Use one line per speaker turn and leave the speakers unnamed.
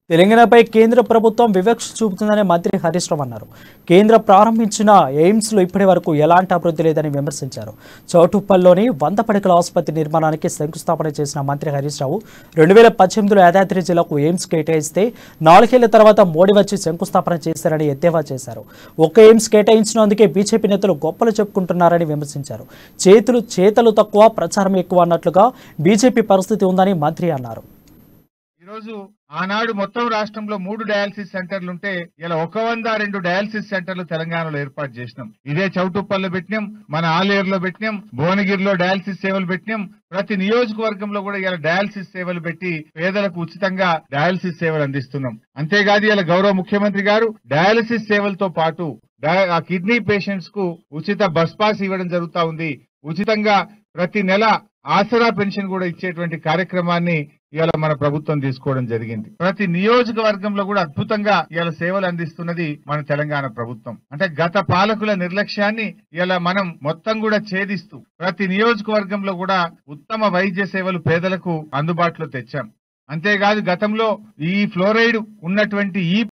తెలంగాణపై కేంద్ర ప్రభుత్వం వివక్ష చూపుతుందని మంత్రి హరీష్ రావు అన్నారు. కేంద్ర ప్రారంభించిన ఎయిమ్స్లో ఇప్పటి వరకు ఎలాంటి అభివృద్ధి లేదని విమర్శించారు. చౌటుప్పల్లోని 100 పడకల ఆసుపత్రి నిర్మాణానికి శంకుస్థాపన చేసిన మంత్రి హరీష్ రావు 2018లో యాదాద్రి జిల్లాకు ఎయిమ్స్ కేటాయిస్తే 4 ఏళ్ల తర్వాత మోడీ వచ్చి శంకుస్థాపన చేశారని ఎద్దేవా చేశారు. ఒక్క ఎయిమ్స్ కేటాయించినందుకే బీజేపీ నేతలు గొప్పలు చెప్పుకుంటున్నారని విమర్శించారు. చేతలు తక్కువ ప్రచారం ఎక్కువ అన్నట్లుగా బీజేపీ పరిస్థితి ఉందని మంత్రి అన్నారు.
ఈరోజు ఆనాడు మొత్తం రాష్ట్రంలో 3 డయాలసిస్ సెంటర్లు ఉంటే ఇలా 102 డయాలసిస్ సెంటర్లు తెలంగాణలో ఏర్పాటు చేసినాం. ఇదే చౌటుప్పల్లో పెట్టినాం, మన ఆలేరులో పెట్టినాం, భువనగిరిలో డయాలసిస్ సేవలు పెట్టినాం. ప్రతి నియోజకవర్గంలో కూడా ఇలా డయాలసిస్ సేవలు పెట్టి పేదలకు ఉచితంగా డయాలసిస్ సేవలు అందిస్తున్నాం. అంతేకాదు ఇలా గౌరవ ముఖ్యమంత్రి గారు డయాలసిస్ సేవలతో పాటు ఆ కిడ్నీ పేషెంట్స్ కు ఉచిత బస్ పాస్ ఇవ్వడం జరుగుతా ఉంది. ఉచితంగా ప్రతి నెల ఆసరా పెన్షన్ కూడా ఇచ్చేటువంటి కార్యక్రమాన్ని ఇవాళ మన ప్రభుత్వం తీసుకోవడం జరిగింది. ప్రతి నియోజకవర్గంలో కూడా అద్భుతంగా ఇవాళ సేవలు అందిస్తున్నది మన తెలంగాణ ప్రభుత్వం. అంటే గత పాలకుల నిర్లక్ష్యాన్ని ఇలా మనం మొత్తం కూడా ఛేదిస్తూ ప్రతి నియోజకవర్గంలో కూడా ఉత్తమ వైద్య సేవలు పేదలకు అందుబాటులో తెచ్చాం. అంతేకాదు గతంలో ఈ ఫ్లోరైడ్ ఉన్నటువంటి ఈ